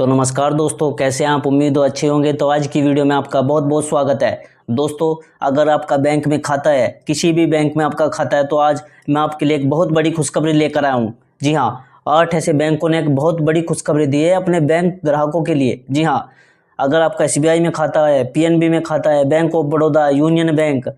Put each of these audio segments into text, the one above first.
तो नमस्कार दोस्तों, कैसे हैं आप। उम्मीद हो अच्छे होंगे। तो आज की वीडियो में आपका बहुत बहुत स्वागत है। दोस्तों, अगर आपका बैंक में खाता है, किसी भी बैंक में आपका खाता है, तो आज मैं आपके लिए एक बहुत बड़ी खुशखबरी लेकर आया हूँ। जी हाँ, 8 ऐसे बैंकों ने एक बहुत बड़ी खुशखबरी दी है अपने बैंक ग्राहकों के लिए। जी हाँ, अगर आपका SBI में खाता है, PNB में खाता है, bank of Baroda, union bank,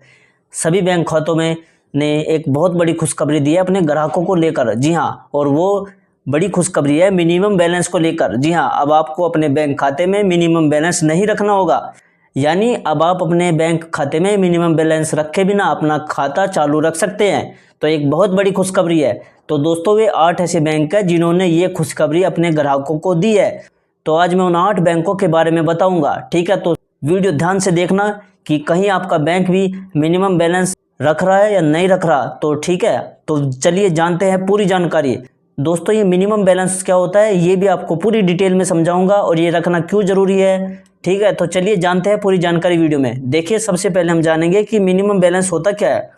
सभी बैंक खातों में ने एक बहुत बड़ी खुशखबरी दी है अपने ग्राहकों को लेकर। जी हाँ, और वो बड़ी खुशखबरी है मिनिमम बैलेंस को लेकर। जी हाँ, अब आपको अपने बैंक खाते में मिनिमम बैलेंस नहीं रखना होगा। यानी अब आप अपने बैंक खाते में मिनिमम बैलेंस रखे बिना अपना खाता चालू रख सकते हैं। तो एक बहुत बड़ी खुशखबरी है। तो दोस्तों, वे 8 ऐसे बैंक हैं जिन्होंने ये खुशखबरी अपने ग्राहकों को दी है। तो आज मैं उन 8 बैंकों के बारे में बताऊंगा। ठीक है, तो वीडियो ध्यान से देखना कि कहीं आपका बैंक भी मिनिमम बैलेंस रख रहा है या नहीं रख रहा। तो ठीक है, तो चलिए जानते हैं पूरी जानकारी। दोस्तों, ये मिनिमम बैलेंस क्या होता है ये भी आपको पूरी डिटेल में समझाऊंगा और ये रखना क्यों ज़रूरी है। ठीक है, तो चलिए जानते हैं पूरी जानकारी वीडियो में। देखिए, सबसे पहले हम जानेंगे कि मिनिमम बैलेंस होता क्या है।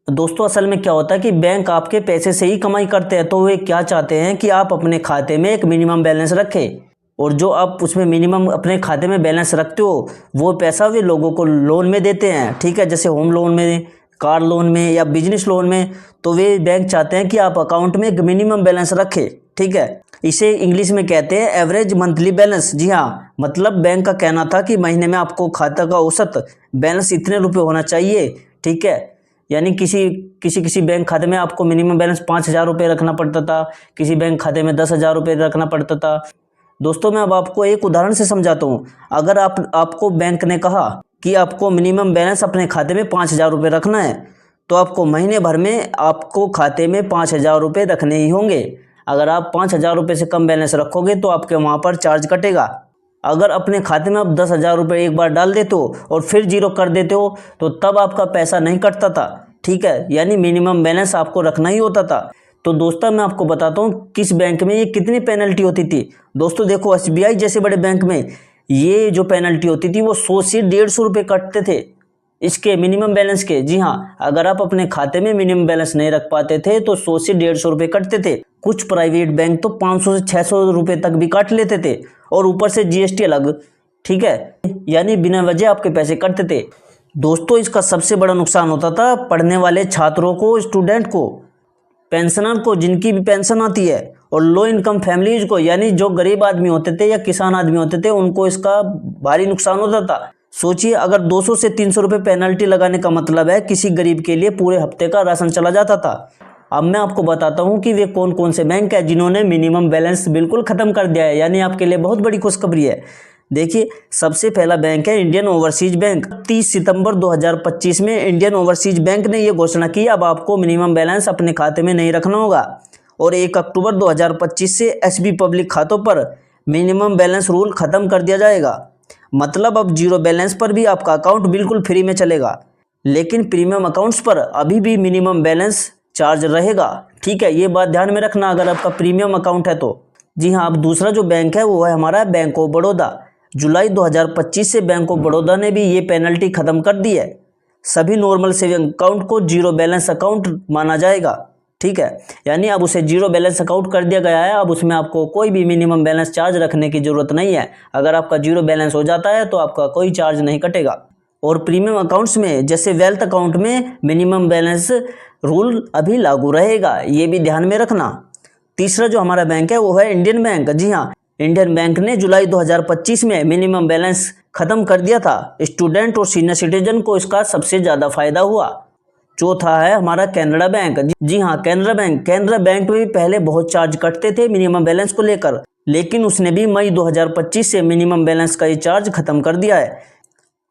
दोस्तों, असल में क्या होता है कि बैंक आपके पैसे से ही कमाई करते हैं। तो वे क्या चाहते हैं कि आप अपने खाते में एक मिनिमम बैलेंस रखें, और जो आप उसमें मिनिमम अपने खाते में बैलेंस रखते हो वो पैसा वे लोगों को लोन में देते हैं। ठीक है, जैसे होम लोन में, कार लोन में या बिजनेस लोन में। तो वे बैंक चाहते हैं कि आप अकाउंट में एक मिनिमम बैलेंस रखें। ठीक है, इसे इंग्लिश में कहते हैं एवरेज मंथली बैलेंस। जी हाँ, मतलब बैंक का कहना था कि महीने में आपको खाता का औसत बैलेंस इतने रुपए होना चाहिए। ठीक है, यानी किसी बैंक खाते में आपको मिनिमम बैलेंस 5,000 रुपये रखना पड़ता था, किसी बैंक खाते में 10,000 रुपये रखना पड़ता था। दोस्तों, मैं अब आपको एक उदाहरण से समझाता हूँ। अगर आपको बैंक ने कहा कि आपको मिनिमम बैलेंस अपने खाते में 5,000 रुपये रखना है, तो आपको महीने भर में आपको खाते में 5,000 रुपये रखने ही होंगे। अगर आप 5,000 रुपये से कम बैलेंस रखोगे तो आपके वहाँ पर चार्ज कटेगा। अगर अपने खाते में आप 10,000 रुपये एक बार डाल देते हो और फिर जीरो कर देते हो तो तब आपका पैसा नहीं कटता था। ठीक है, यानी मिनिमम बैलेंस आपको रखना ही होता था। तो दोस्तों, मैं आपको बताता हूँ किस बैंक में ये कितनी पेनल्टी होती थी। दोस्तों देखो, SBI जैसे बड़े बैंक में ये जो पेनल्टी होती थी वो 100 से 150 रुपये कटते थे इसके मिनिमम बैलेंस के। जी हाँ, अगर आप अपने खाते में मिनिमम बैलेंस नहीं रख पाते थे तो 100 से 150 रुपये कटते थे। कुछ प्राइवेट बैंक तो 500 से 600 रुपये तक भी काट लेते थे, और ऊपर से GST अलग। ठीक है, यानी बिना वजह आपके पैसे कटते थे। दोस्तों, इसका सबसे बड़ा नुकसान होता था पढ़ने वाले छात्रों को, स्टूडेंट को, पेंशनर को जिनकी भी पेंशन आती है, और लो इनकम फैमिलीज को, यानी जो गरीब आदमी होते थे या किसान आदमी होते थे, उनको इसका भारी नुकसान होता था। सोचिए, अगर 200 से 300 रुपये पेनल्टी लगाने का मतलब है किसी गरीब के लिए पूरे हफ्ते का राशन चला जाता था। अब मैं आपको बताता हूँ कि वे कौन कौन से बैंक हैं जिन्होंने मिनिमम बैलेंस बिल्कुल ख़त्म कर दिया है, यानी आपके लिए बहुत बड़ी खुशखबरी है। देखिए, सबसे पहला बैंक है इंडियन ओवरसीज बैंक। 30 सितंबर 2025 में इंडियन ओवरसीज बैंक ने यह घोषणा की अब आपको मिनिमम बैलेंस अपने खाते में नहीं रखना होगा, और 1 अक्टूबर 2025 से SB पब्लिक खातों पर मिनिमम बैलेंस रूल खत्म कर दिया जाएगा। मतलब अब जीरो बैलेंस पर भी आपका अकाउंट बिल्कुल फ्री में चलेगा, लेकिन प्रीमियम अकाउंट्स पर अभी भी मिनिमम बैलेंस चार्ज रहेगा। ठीक है, ये बात ध्यान में रखना अगर आपका प्रीमियम अकाउंट है तो। जी हाँ, अब दूसरा जो बैंक है वो है हमारा बैंक ऑफ बड़ौदा। जुलाई 2025 से बैंक ऑफ बड़ौदा ने भी ये पेनल्टी खत्म कर दी है। सभी नॉर्मल सेविंग अकाउंट को जीरो बैलेंस अकाउंट माना जाएगा। ठीक है, यानी अब उसे जीरो बैलेंस अकाउंट कर दिया गया है। अब उसमें आपको कोई भी मिनिमम बैलेंस चार्ज रखने की ज़रूरत नहीं है। अगर आपका जीरो बैलेंस हो जाता है तो आपका कोई चार्ज नहीं कटेगा। और प्रीमियम अकाउंट्स में, जैसे वेल्थ अकाउंट में, मिनिमम बैलेंस रूल अभी लागू रहेगा, ये भी ध्यान में रखना। तीसरा जो हमारा बैंक है वो है इंडियन बैंक। जी हाँ, इंडियन बैंक ने जुलाई 2025 में मिनिमम बैलेंस खत्म कर दिया था। स्टूडेंट और सीनियर सिटीजन को इसका सबसे ज़्यादा फायदा हुआ। चौथा है हमारा कैनरा बैंक। जी हाँ, कैनरा बैंक में भी पहले बहुत चार्ज कटते थे मिनिमम बैलेंस को लेकर, लेकिन उसने भी मई 2025 से मिनिमम बैलेंस का ये चार्ज खत्म कर दिया है।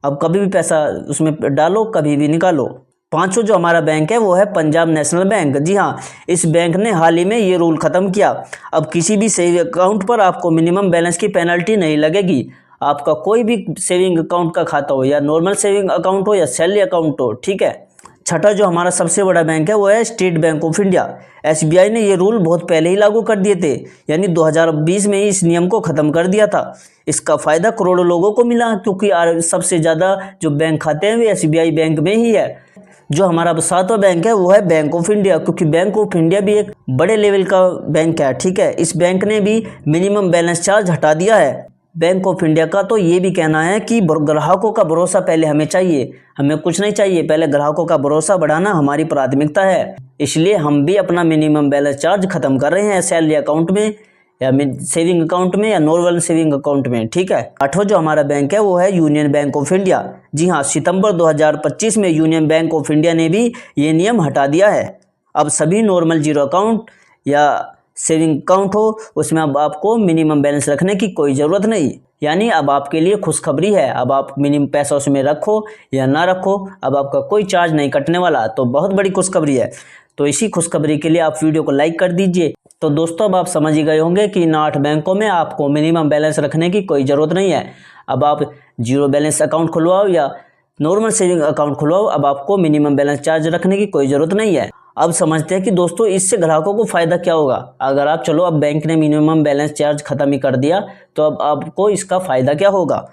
अब कभी भी पैसा उसमें डालो, कभी भी निकालो। पांचों जो हमारा बैंक है वो है पंजाब नेशनल बैंक। जी हाँ, इस बैंक ने हाल ही में ये रूल खत्म किया। अब किसी भी सेविंग अकाउंट पर आपको मिनिमम बैलेंस की पेनल्टी नहीं लगेगी। आपका कोई भी सेविंग अकाउंट का खाता हो, या नॉर्मल सेविंग अकाउंट हो या सैलरी अकाउंट हो। ठीक है, छठा जो हमारा सबसे बड़ा बैंक है वो है state bank of India. SBI ने ये रूल बहुत पहले ही लागू कर दिए थे, यानी 2020 में ही इस नियम को ख़त्म कर दिया था। इसका फ़ायदा करोड़ों लोगों को मिला, क्योंकि सबसे ज़्यादा जो बैंक खाते हैं वे SBI बैंक में ही है। जो हमारा अब सातवां बैंक है वो है बैंक ऑफ इंडिया, क्योंकि बैंक ऑफ इंडिया भी एक बड़े लेवल का बैंक है। ठीक है, इस बैंक ने भी मिनिमम बैलेंस चार्ज हटा दिया है। बैंक ऑफ इंडिया का तो ये भी कहना है कि ग्राहकों का भरोसा पहले हमें चाहिए, हमें कुछ नहीं चाहिए, पहले ग्राहकों का भरोसा बढ़ाना हमारी प्राथमिकता है। इसलिए हम भी अपना मिनिमम बैलेंस चार्ज खत्म कर रहे हैं सैलरी अकाउंट में या सेविंग अकाउंट में या नॉर्मल सेविंग अकाउंट में। ठीक है, आठवां जो हमारा बैंक है वो है यूनियन बैंक ऑफ इंडिया। जी हाँ, सितंबर 2025 में यूनियन बैंक ऑफ इंडिया ने भी ये नियम हटा दिया है। अब सभी नॉर्मल जीरो अकाउंट या सेविंग अकाउंट हो उसमें अब आपको मिनिमम बैलेंस रखने की कोई ज़रूरत नहीं। यानी अब आपके लिए खुशखबरी है, अब आप मिनिमम पैसा उसमें रखो या ना रखो, अब आपका कोई चार्ज नहीं कटने वाला। तो बहुत बड़ी खुशखबरी है। तो इसी खुशखबरी के लिए आप वीडियो को लाइक कर दीजिए। तो दोस्तों अब आप समझ ही गए होंगे कि इन 8 बैंकों में आपको मिनिमम बैलेंस रखने की कोई ज़रूरत नहीं है। अब आप जीरो बैलेंस अकाउंट खुलवाओ या नॉर्मल सेविंग अकाउंट खुलवाओ, अब आपको मिनिमम बैलेंस चार्ज रखने की कोई ज़रूरत नहीं है। अब समझते हैं कि दोस्तों इससे ग्राहकों को फ़ायदा क्या होगा। अगर आप चलो अब बैंक ने मिनिमम बैलेंस चार्ज ख़त्म ही कर दिया तो अब आपको इसका फ़ायदा क्या होगा।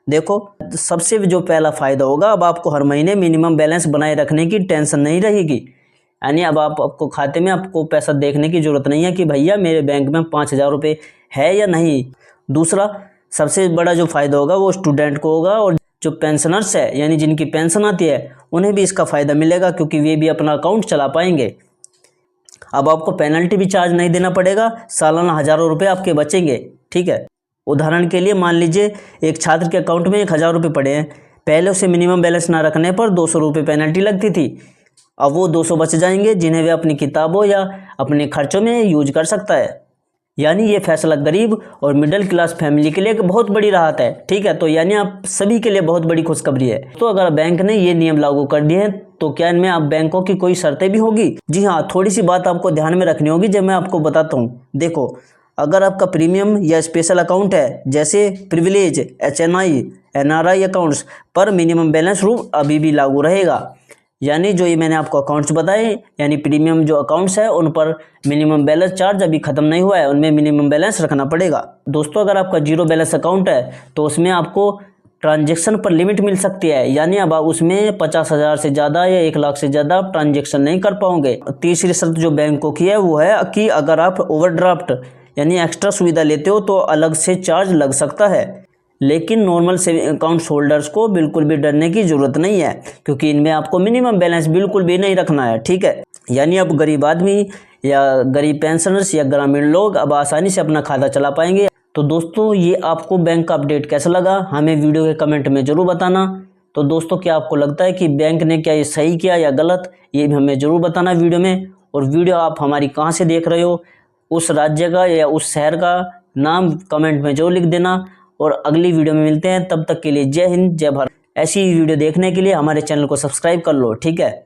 देखो, सबसे जो पहला फ़ायदा होगा, अब आपको हर महीने मिनिमम बैलेंस बनाए रखने की टेंशन नहीं रहेगी। यानी अब आपको खाते में आपको पैसा देखने की ज़रूरत नहीं है कि भैया मेरे बैंक में 5,000 रुपये है या नहीं। दूसरा सबसे बड़ा जो फ़ायदा होगा वो स्टूडेंट को होगा, और जो पेंशनर्स है यानी जिनकी पेंशन आती है उन्हें भी इसका फ़ायदा मिलेगा, क्योंकि वे भी अपना अकाउंट चला पाएंगे। अब आपको पेनल्टी भी चार्ज नहीं देना पड़ेगा, सालाना हज़ारों रुपये आपके बचेंगे। ठीक है, उदाहरण के लिए मान लीजिए एक छात्र के अकाउंट में 1,000 रुपये पड़े हैं, पहले उसे मिनिमम बैलेंस ना रखने पर 200 रुपये पेनल्टी लगती थी। अब वो 200 बच जाएंगे जिन्हें वे अपनी किताबों या अपने खर्चों में यूज कर सकता है। यानी ये फैसला गरीब और मिडिल क्लास फैमिली के लिए एक बहुत बड़ी राहत है। ठीक है, तो यानी आप सभी के लिए बहुत बड़ी खुशखबरी है। तो अगर बैंक ने ये नियम लागू कर दिए हैं तो क्या इनमें आप बैंकों की कोई शर्तें भी होगी? जी हाँ, थोड़ी सी बात आपको ध्यान में रखनी होगी जो मैं आपको बताता हूँ। देखो, अगर आपका प्रीमियम या स्पेशल अकाउंट है जैसे प्रिविलेज, HNI, NRI अकाउंट्स पर मिनिमम बैलेंस रूल अभी भी लागू रहेगा। यानी जो ये मैंने आपको अकाउंट्स बताए यानी प्रीमियम जो अकाउंट्स है उन पर मिनिमम बैलेंस चार्ज अभी ख़त्म नहीं हुआ है, उनमें मिनिमम बैलेंस रखना पड़ेगा। दोस्तों अगर आपका जीरो बैलेंस अकाउंट है तो उसमें आपको ट्रांजैक्शन पर लिमिट मिल सकती है, यानी अब आप उसमें 50,000 से ज़्यादा या 1 लाख से ज़्यादा ट्रांजैक्शन नहीं कर पाओगे। तीसरी शर्त जो बैंकों की है वो है कि अगर आप ओवरड्राफ्ट यानी एक्स्ट्रा सुविधा लेते हो तो अलग से चार्ज लग सकता है, लेकिन नॉर्मल सेविंग अकाउंट होल्डर्स को बिल्कुल भी डरने की ज़रूरत नहीं है, क्योंकि इनमें आपको मिनिमम बैलेंस बिल्कुल भी नहीं रखना है। ठीक है, यानी अब गरीब आदमी या गरीब पेंशनर्स या ग्रामीण लोग अब आसानी से अपना खाता चला पाएंगे। तो दोस्तों ये आपको बैंक का अपडेट कैसा लगा हमें वीडियो के कमेंट में ज़रूर बताना। तो दोस्तों क्या आपको लगता है कि बैंक ने क्या ये सही किया या गलत, ये भी हमें ज़रूर बताना वीडियो में। और वीडियो आप हमारी कहाँ से देख रहे हो, उस राज्य का या उस शहर का नाम कमेंट में ज़रूर लिख देना। और अगली वीडियो में मिलते हैं, तब तक के लिए जय हिंद जय भारत। ऐसी वीडियो देखने के लिए हमारे चैनल को सब्सक्राइब कर लो। ठीक है।